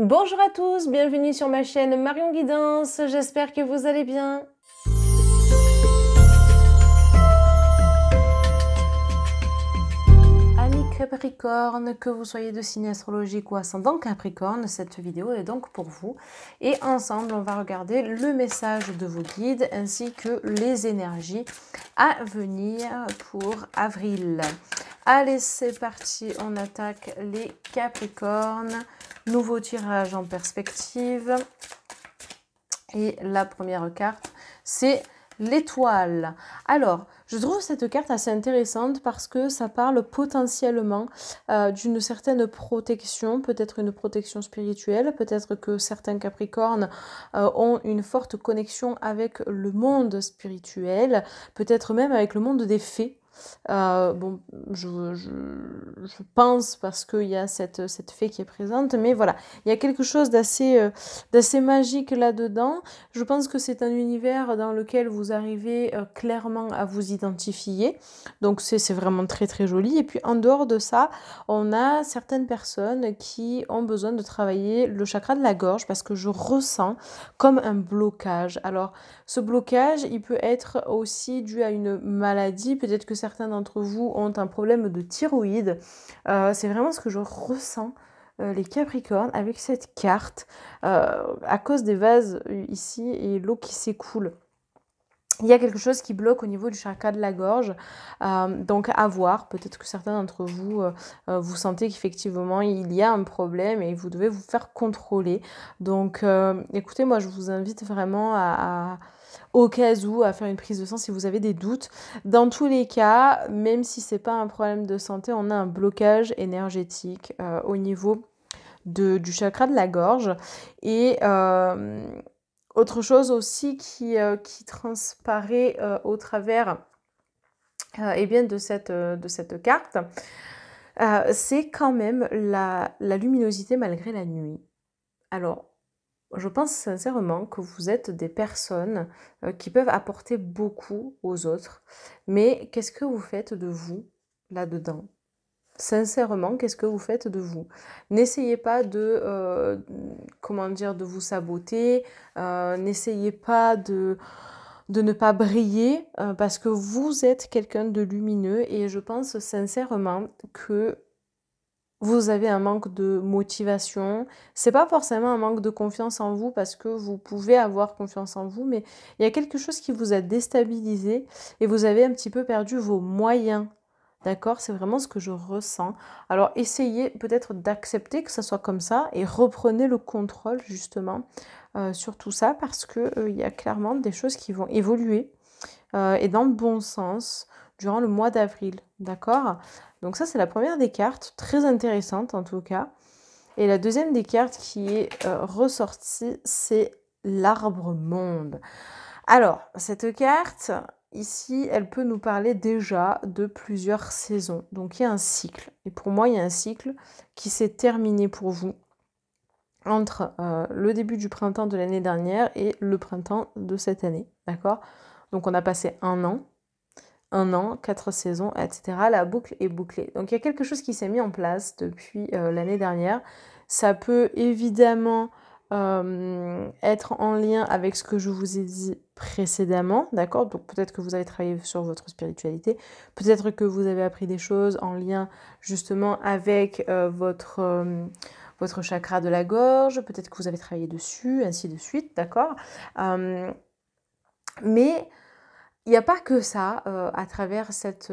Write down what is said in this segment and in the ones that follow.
Bonjour à tous, bienvenue sur ma chaîne Marion Guidance, j'espère que vous allez bien. Amis Capricorne, que vous soyez de signe astrologique ou ascendant Capricorne, cette vidéo est donc pour vous. Et ensemble, on va regarder le message de vos guides ainsi que les énergies à venir pour avril. Allez, c'est parti, on attaque les Capricornes. Nouveau tirage en perspective. Et la première carte, c'est l'étoile. Alors, je trouve cette carte assez intéressante parce que ça parle potentiellement d'une certaine protection, peut-être une protection spirituelle, peut-être que certains Capricornes ont une forte connexion avec le monde spirituel, peut-être même avec le monde des fées. Bon, je pense parce qu'il y a cette fée qui est présente, mais voilà, il y a quelque chose d'assez magique là-dedans. Je pense que c'est un univers dans lequel vous arrivez clairement à vous identifier, donc c'est vraiment très très joli. Et puis en dehors de ça, on a certaines personnes qui ont besoin de travailler le chakra de la gorge parce que je ressens comme un blocage. Alors ce blocage, il peut être aussi dû à une maladie, peut-être que certains d'entre vous ont un problème de thyroïde. C'est vraiment ce que je ressens, les Capricornes, avec cette carte, à cause des vases ici et l'eau qui s'écoule. Il y a quelque chose qui bloque au niveau du chakra de la gorge, donc à voir. Peut-être que certains d'entre vous, vous sentez qu'effectivement il y a un problème et vous devez vous faire contrôler. Donc écoutez, moi je vous invite vraiment au cas où, à faire une prise de sang si vous avez des doutes. Dans tous les cas, même si ce n'est pas un problème de santé, on a un blocage énergétique au niveau du chakra de la gorge. Et autre chose aussi qui transparaît au travers eh bien de cette carte, c'est quand même la luminosité malgré la nuit. Alors, je pense sincèrement que vous êtes des personnes qui peuvent apporter beaucoup aux autres, mais qu'est-ce que vous faites de vous là-dedans ? Sincèrement, qu'est-ce que vous faites de vous? N'essayez pas de, comment dire, de vous saboter, n'essayez pas de ne pas briller, parce que vous êtes quelqu'un de lumineux et je pense sincèrement que vous avez un manque de motivation. C'est pas forcément un manque de confiance en vous parce que vous pouvez avoir confiance en vous, mais il y a quelque chose qui vous a déstabilisé et vous avez un petit peu perdu vos moyens. D'accord? C'est vraiment ce que je ressens. Alors essayez peut-être d'accepter que ça soit comme ça et reprenez le contrôle justement sur tout ça parce que y a clairement des choses qui vont évoluer et dans le bon sens durant le mois d'avril. D'accord? Donc ça c'est la première des cartes, très intéressante en tout cas. Et la deuxième des cartes qui est ressortie, c'est l'arbre monde. Alors, cette carte, ici, elle peut nous parler déjà de plusieurs saisons. Donc, il y a un cycle. Et pour moi, il y a un cycle qui s'est terminé pour vous entre le début du printemps de l'année dernière et le printemps de cette année. D'accord? Donc, on a passé un an, 4 saisons, etc. La boucle est bouclée. Donc, il y a quelque chose qui s'est mis en place depuis l'année dernière. Ça peut évidemment être en lien avec ce que je vous ai dit précédemment, d'accord? Donc peut-être que vous avez travaillé sur votre spiritualité, peut-être que vous avez appris des choses en lien justement avec votre chakra de la gorge, peut-être que vous avez travaillé dessus, ainsi de suite, d'accord? Mais il n'y a pas que ça à travers cette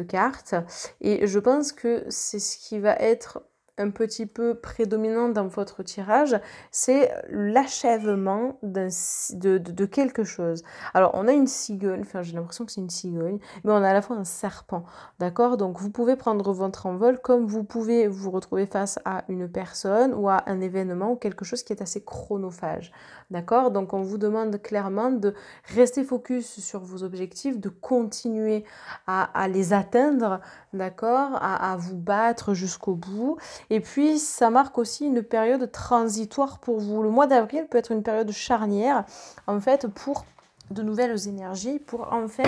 carte et je pense que c'est ce qui va être un petit peu prédominant dans votre tirage, c'est l'achèvement de quelque chose. Alors, on a une cigogne, enfin j'ai l'impression que c'est une cigogne, mais on a à la fois un serpent, d'accord? Donc, vous pouvez prendre votre envol comme vous pouvez vous retrouver face à une personne ou à un événement ou quelque chose qui est assez chronophage, d'accord? Donc, on vous demande clairement de rester focus sur vos objectifs, de continuer à les atteindre, d'accord? À vous battre jusqu'au bout. Et puis, ça marque aussi une période transitoire pour vous. Le mois d'avril peut être une période charnière, en fait, pour de nouvelles énergies pour enfin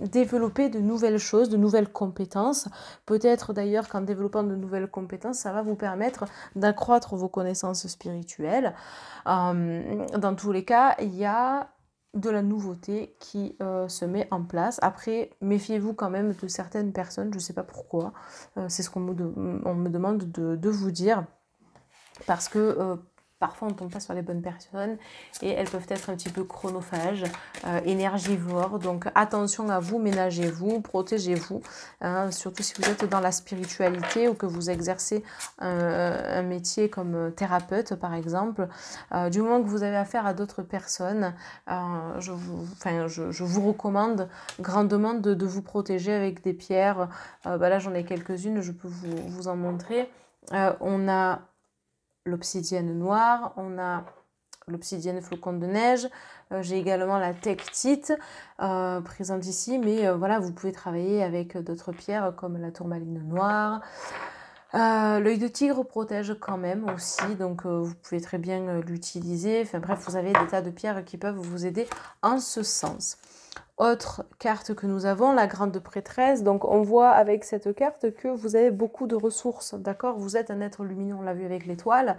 développer de nouvelles choses, de nouvelles compétences. Peut-être d'ailleurs qu'en développant de nouvelles compétences, ça va vous permettre d'accroître vos connaissances spirituelles. Dans tous les cas, il y a de la nouveauté qui se met en place. Après, méfiez-vous quand même de certaines personnes, je ne sais pas pourquoi. C'est ce qu'on me demande de vous dire. Parce que parfois on ne tombe pas sur les bonnes personnes et elles peuvent être un petit peu chronophages, énergivores. Donc attention à vous, ménagez-vous, protégez-vous. Hein, surtout si vous êtes dans la spiritualité ou que vous exercez un métier comme thérapeute par exemple. Du moment que vous avez affaire à d'autres personnes, je vous recommande grandement de vous protéger avec des pierres. Là j'en ai quelques-unes, je peux vous en montrer. On a l'obsidienne noire, on a l'obsidienne flocon de neige, j'ai également la tektite présente ici, mais voilà, vous pouvez travailler avec d'autres pierres comme la tourmaline noire. L'œil de tigre protège quand même aussi, donc vous pouvez très bien l'utiliser. Enfin bref, vous avez des tas de pierres qui peuvent vous aider en ce sens. Autre carte que nous avons, la grande prêtresse. Donc on voit avec cette carte que vous avez beaucoup de ressources, d'accord? Vous êtes un être lumineux, on l'a vu avec l'étoile,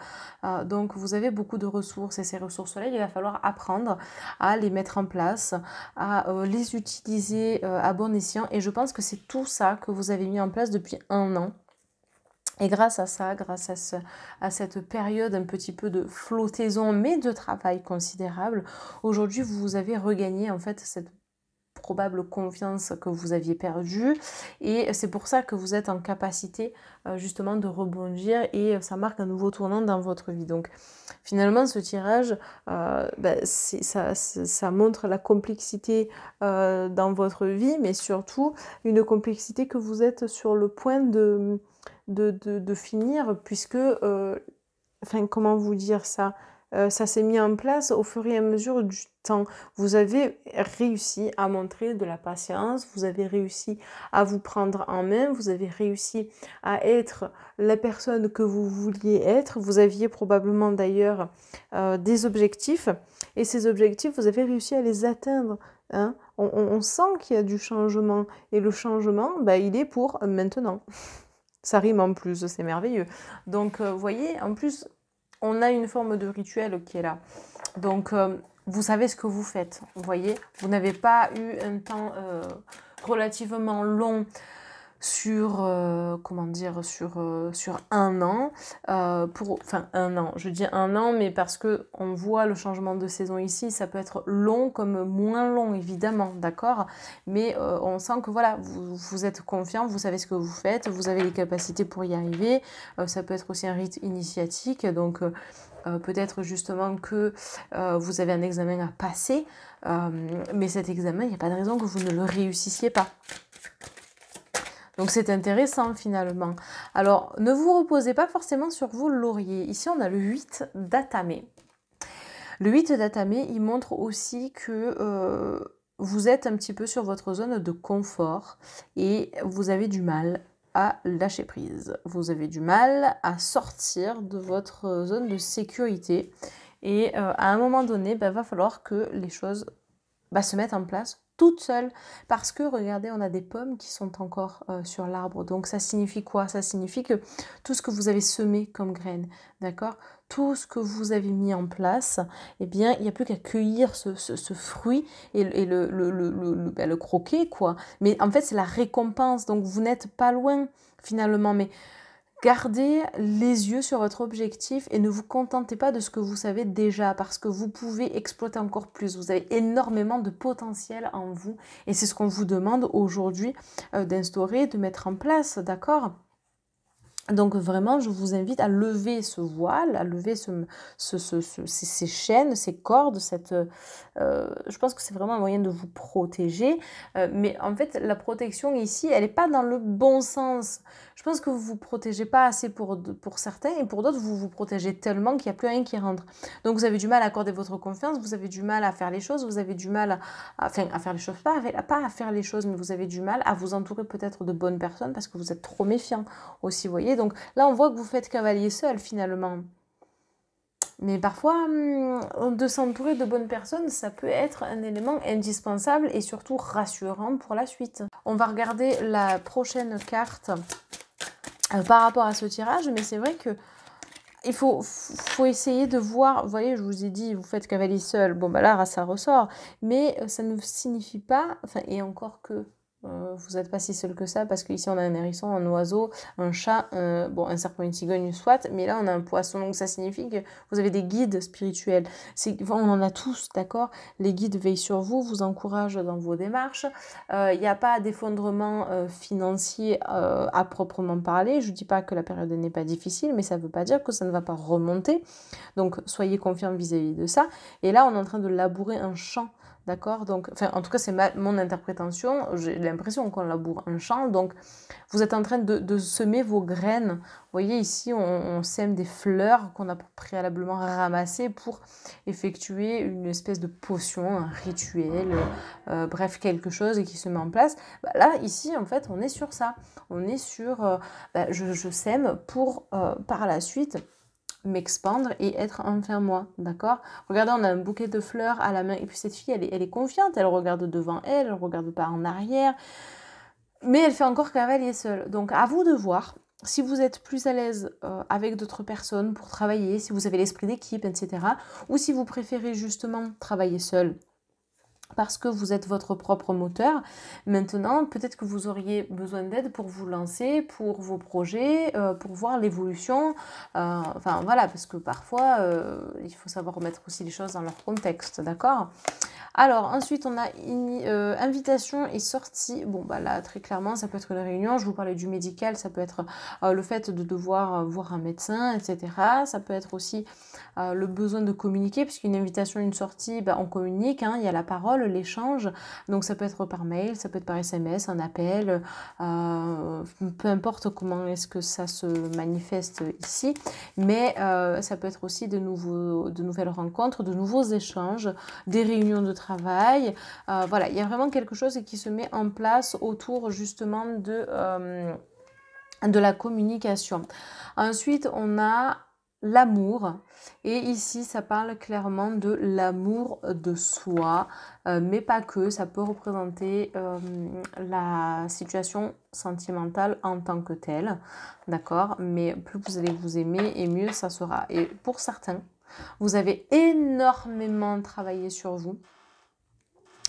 donc vous avez beaucoup de ressources et ces ressources-là, il va falloir apprendre à les mettre en place, à les utiliser à bon escient, et je pense que c'est tout ça que vous avez mis en place depuis 1 an. Et grâce à ça, grâce à cette période un petit peu de flottaison, mais de travail considérable, aujourd'hui vous avez regagné en fait cette probable confiance que vous aviez perdue, et c'est pour ça que vous êtes en capacité justement de rebondir, et ça marque un nouveau tournant dans votre vie. Donc finalement ce tirage ça montre la complexité dans votre vie, mais surtout une complexité que vous êtes sur le point de finir, puisque comment vous dire ça, ça s'est mis en place au fur et à mesure du temps. Vous avez réussi à montrer de la patience, vous avez réussi à vous prendre en main, vous avez réussi à être la personne que vous vouliez être. Vous aviez probablement d'ailleurs des objectifs, et ces objectifs, vous avez réussi à les atteindre. Hein. On sent qu'il y a du changement, et le changement, il est pour maintenant. Ça rime en plus, c'est merveilleux. Donc, vous voyez, en plus, on a une forme de rituel qui est là. Donc, vous savez ce que vous faites, vous voyez. Vous n'avez pas eu un temps relativement long sur, sur 1 an, 1 an, je dis 1 an, mais parce que on voit le changement de saison ici, ça peut être long comme moins long, évidemment, d'accord, mais on sent que voilà, vous êtes confiant, vous savez ce que vous faites, vous avez les capacités pour y arriver, ça peut être aussi un rite initiatique, donc peut-être justement que vous avez un examen à passer, mais cet examen, il n'y a pas de raison que vous ne le réussissiez pas. Donc c'est intéressant finalement. Alors ne vous reposez pas forcément sur vos lauriers. Ici on a le 8 d'Atame. Le 8 d'Atame, il montre aussi que vous êtes un petit peu sur votre zone de confort et vous avez du mal à lâcher prise. Vous avez du mal à sortir de votre zone de sécurité. Et à un moment donné, va falloir que les choses se mettent en place toute seule, parce que regardez, on a des pommes qui sont encore sur l'arbre. Donc ça signifie quoi? Ça signifie que tout ce que vous avez semé comme graines, d'accord, tout ce que vous avez mis en place, eh bien il n'y a plus qu'à cueillir ce fruit et le croquer, quoi. Mais en fait c'est la récompense, donc vous n'êtes pas loin finalement, mais gardez les yeux sur votre objectif et ne vous contentez pas de ce que vous savez déjà, parce que vous pouvez exploiter encore plus. Vous avez énormément de potentiel en vous et c'est ce qu'on vous demande aujourd'hui d'instaurer, de mettre en place, d'accord ? Donc vraiment, je vous invite à lever ce voile, à lever ces chaînes, ces cordes. Je pense que c'est vraiment un moyen de vous protéger. Mais en fait, la protection ici, elle n'est pas dans le bon sens. Je pense que vous ne vous protégez pas assez pour certains, et pour d'autres, vous vous protégez tellement qu'il n'y a plus rien qui rentre. Donc vous avez du mal à accorder votre confiance, vous avez du mal à faire les choses, vous avez du mal à faire les choses, pas à faire les choses, mais vous avez du mal à vous entourer peut-être de bonnes personnes parce que vous êtes trop méfiant aussi, vous voyez. Donc là, on voit que vous faites cavalier seul finalement. Mais parfois, de s'entourer de bonnes personnes, ça peut être un élément indispensable et surtout rassurant pour la suite. On va regarder la prochaine carte par rapport à ce tirage, mais c'est vrai que il faut essayer de voir, vous voyez, je vous ai dit, vous faites cavalier seul, bon bah là, ça ressort, mais ça ne signifie pas, enfin, et encore que vous n'êtes pas si seul que ça, parce qu'ici on a un hérisson, un oiseau, un chat, bon, un serpent, une cigogne, soit, mais là on a un poisson, donc ça signifie que vous avez des guides spirituels. On en a tous, d'accord? Les guides veillent sur vous, vous encouragent dans vos démarches. Il n'y a pas d'effondrement financier à proprement parler. Je ne dis pas que la période n'est pas difficile, mais ça ne veut pas dire que ça ne va pas remonter. Donc soyez confiants vis-à-vis de ça. Et là, on est en train de labourer un champ. D'accord? Donc, enfin, en tout cas, c'est mon interprétation. J'ai l'impression qu'on laboure un champ. Donc, vous êtes en train de semer vos graines. Vous voyez, ici, on sème des fleurs qu'on a préalablement ramassées pour effectuer une espèce de potion, un rituel, bref, quelque chose qui se met en place. Bah, là, ici, en fait, on est sur ça. On est sur, je sème pour, par la suite, m'expandre et être enfin moi, d'accord? Regardez, on a un bouquet de fleurs à la main et puis cette fille, elle est confiante, elle regarde devant elle, elle regarde pas en arrière, mais elle fait encore cavalier seul. Donc à vous de voir si vous êtes plus à l'aise avec d'autres personnes pour travailler, si vous avez l'esprit d'équipe, etc. Ou si vous préférez justement travailler seul parce que vous êtes votre propre moteur. Maintenant, peut-être que vous auriez besoin d'aide pour vous lancer, pour vos projets, pour voir l'évolution. Enfin, voilà, parce que parfois, il faut savoir remettre aussi les choses dans leur contexte, d'accord? Alors, ensuite, on a une invitation et sortie. Bon, bah là, très clairement, ça peut être une réunion. Je vous parlais du médical, ça peut être le fait de devoir voir un médecin, etc. Ça peut être aussi le besoin de communiquer, puisqu'une invitation, une sortie, bah, on communique, hein, il y a la parole, l'échange. Donc, ça peut être par mail, ça peut être par SMS, un appel, peu importe comment est-ce que ça se manifeste ici. Mais ça peut être aussi de nouvelles rencontres, de nouveaux échanges, des réunions de travail. Voilà, il y a vraiment quelque chose qui se met en place autour justement de la communication. Ensuite, on a l'amour. Et ici, ça parle clairement de l'amour de soi, mais pas que. Ça peut représenter la situation sentimentale en tant que telle, d'accord? Mais plus vous allez vous aimer, et mieux ça sera. Et pour certains, vous avez énormément travaillé sur vous.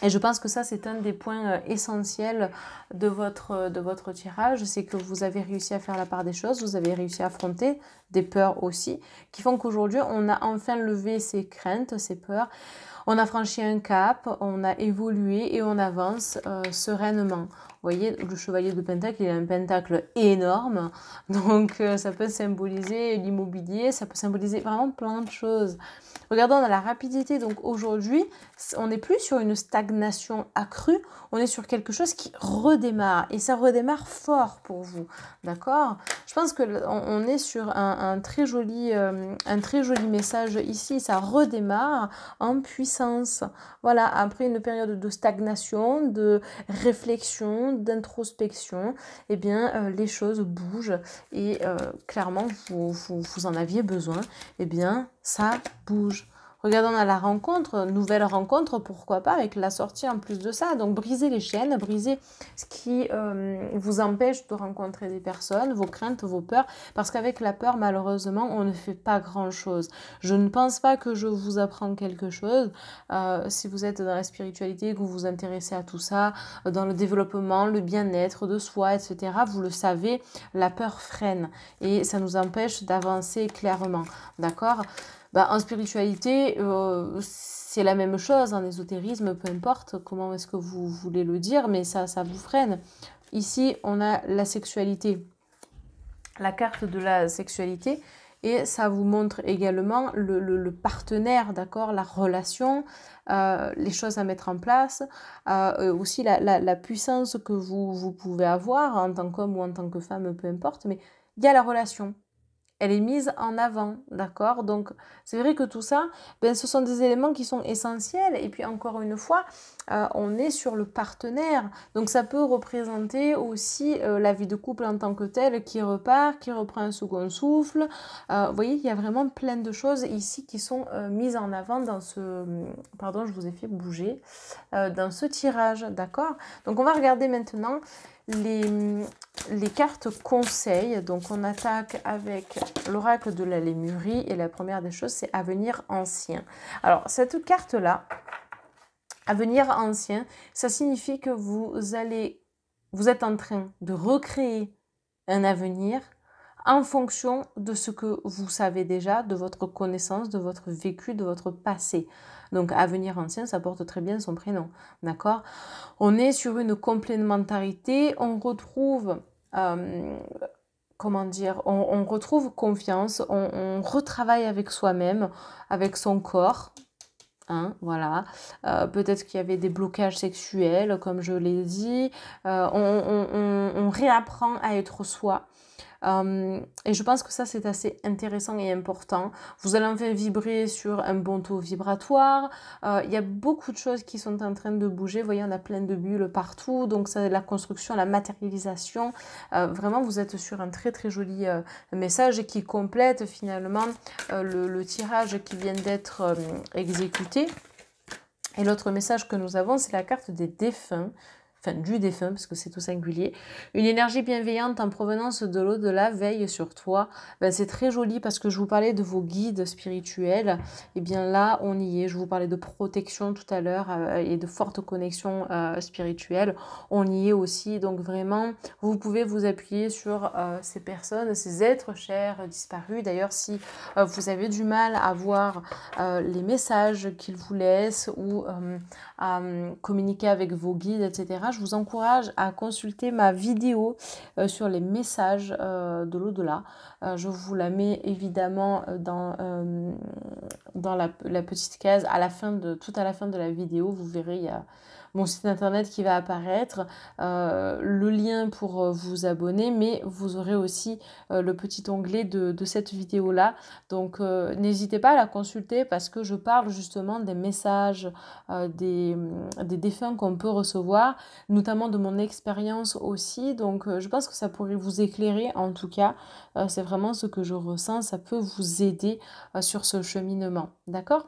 Et je pense que ça, c'est un des points essentiels de votre tirage, c'est que vous avez réussi à faire la part des choses, vous avez réussi à affronter des peurs aussi, qui font qu'aujourd'hui, on a enfin levé ses craintes, ses peurs, on a franchi un cap, on a évolué et on avance sereinement. Vous voyez, le chevalier de Pentacle, il a un pentacle énorme, donc ça peut symboliser l'immobilier, ça peut symboliser vraiment plein de choses. Regardons, on a la rapidité, donc aujourd'hui, on n'est plus sur une stagnation accrue, on est sur quelque chose qui redémarre, et ça redémarre fort pour vous, d'accord? Je pense qu'on est sur un très joli message ici, ça redémarre en puissance. Voilà, après une période de stagnation, de réflexion, d'introspection, eh bien, les choses bougent, et clairement, vous en aviez besoin, eh bien, ça bouge. Regardons à la rencontre, nouvelle rencontre, pourquoi pas, avec la sortie en plus de ça. Donc, briser les chaînes, briser ce qui vous empêche de rencontrer des personnes, vos craintes, vos peurs. Parce qu'avec la peur, malheureusement, on ne fait pas grand-chose. Je ne pense pas que je vous apprends quelque chose. Si vous êtes dans la spiritualité, que vous vous intéressez à tout ça, dans le développement, le bien-être de soi, etc., vous le savez, la peur freine. Et ça nous empêche d'avancer clairement. D'accord ? Bah, en spiritualité, c'est la même chose, en ésotérisme, peu importe comment est-ce que vous voulez le dire, mais ça vous freine. Ici, on a la sexualité, la carte de la sexualité, et ça vous montre également le partenaire, d'accord, la relation, les choses à mettre en place, aussi la puissance que vous pouvez avoir en tant qu'homme ou en tant que femme, peu importe, mais il y a la relation. Elle est mise en avant, d'accord? Donc, c'est vrai que tout ça, ben, ce sont des éléments qui sont essentiels. Et puis, encore une fois, on est sur le partenaire. Donc ça peut représenter aussi la vie de couple en tant que telle qui repart, qui reprend un second souffle. Vous voyez, il y a vraiment plein de choses ici qui sont mises en avant dans ce... Pardon, je vous ai fait bouger. Dans ce tirage, d'accord? Donc on va regarder maintenant les cartes conseils. Donc on attaque avec l'oracle de la Lémurie et la première des choses, c'est Avenir ancien. Alors cette carte-là, Avenir ancien, ça signifie que vous êtes en train de recréer un avenir en fonction de ce que vous savez déjà, de votre connaissance, de votre vécu, de votre passé. Donc, Avenir ancien, ça porte très bien son prénom, d'accord? On est sur une complémentarité, on retrouve, comment dire, on retrouve confiance, on retravaille avec soi-même, avec son corps. Hein, voilà, peut-être qu'il y avait des blocages sexuels, comme je l'ai dit, on réapprend à être soi. Et je pense que ça, c'est assez intéressant et important. Vous allez enfin vibrer sur un bon taux vibratoire. Il y a beaucoup de choses qui sont en train de bouger. Vous voyez, on a plein de bulles partout. Donc, c'est la construction, la matérialisation. Vraiment, vous êtes sur un très, très joli message qui complète finalement le tirage qui vient d'être exécuté. Et l'autre message que nous avons, c'est la carte des défunts. Enfin, du défunt, parce que c'est au singulier. Une énergie bienveillante en provenance de l'au-delà veille sur toi. Ben, c'est très joli parce que je vous parlais de vos guides spirituels. Et bien là, on y est. Je vous parlais de protection tout à l'heure et de fortes connexions spirituelles. On y est aussi. Donc vraiment, vous pouvez vous appuyer sur ces personnes, ces êtres chers disparus. D'ailleurs, si vous avez du mal à voir les messages qu'ils vous laissent ou à communiquer avec vos guides, etc., je vous encourage à consulter ma vidéo sur les messages de l'au-delà. Je vous la mets évidemment dans la petite case tout à la fin de la vidéo. Vous verrez, il y a mon site internet qui va apparaître, le lien pour vous abonner, mais vous aurez aussi le petit onglet de cette vidéo-là. Donc n'hésitez pas à la consulter parce que je parle justement des messages des défunts qu'on peut recevoir, notamment de mon expérience aussi. Donc je pense que ça pourrait vous éclairer. En tout cas, c'est vraiment ce que je ressens. Ça peut vous aider sur ce cheminement. D'accord ?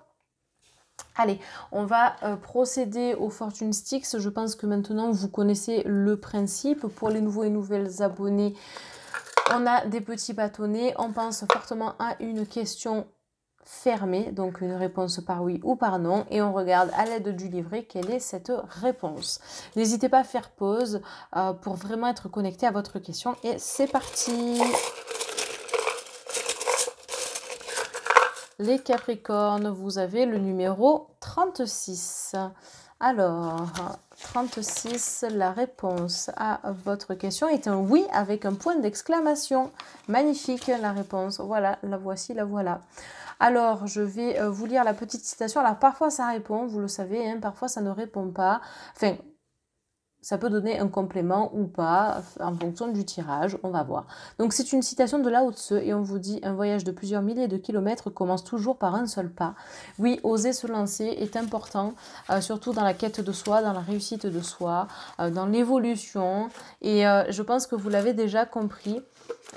Allez, on va procéder au Fortune Sticks. Je pense que maintenant vous connaissez le principe. Pour les nouveaux et nouvelles abonnés, on a des petits bâtonnets. On pense fortement à une question fermée, donc une réponse par oui ou par non. Et on regarde à l'aide du livret quelle est cette réponse. N'hésitez pas à faire pause pour vraiment être connecté à votre question. Et c'est parti! Les Capricornes, vous avez le numéro 36. Alors, 36, la réponse à votre question est un oui avec un point d'exclamation. Magnifique la réponse. Voilà, la voici, la voilà. Alors, je vais vous lire la petite citation. Alors, parfois ça répond, vous le savez, hein, parfois ça ne répond pas. Enfin, ça peut donner un complément ou pas en fonction du tirage, on va voir. Donc c'est une citation de Lao Tse et on vous dit « Un voyage de plusieurs milliers de kilomètres commence toujours par un seul pas ». Oui, oser se lancer est important, surtout dans la quête de soi, dans la réussite de soi, dans l'évolution. Et je pense que vous l'avez déjà compris.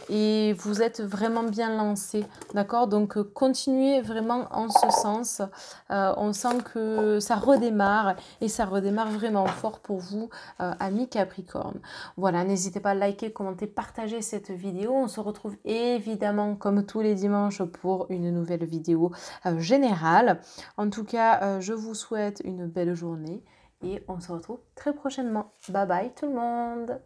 Et vous êtes vraiment bien lancé, d'accord? Donc continuez vraiment en ce sens. On sent que ça redémarre et ça redémarre vraiment fort pour vous, amis Capricorne. Voilà, n'hésitez pas à liker, commenter, partager cette vidéo. On se retrouve évidemment comme tous les dimanches pour une nouvelle vidéo générale. En tout cas, je vous souhaite une belle journée et on se retrouve très prochainement. Bye bye tout le monde!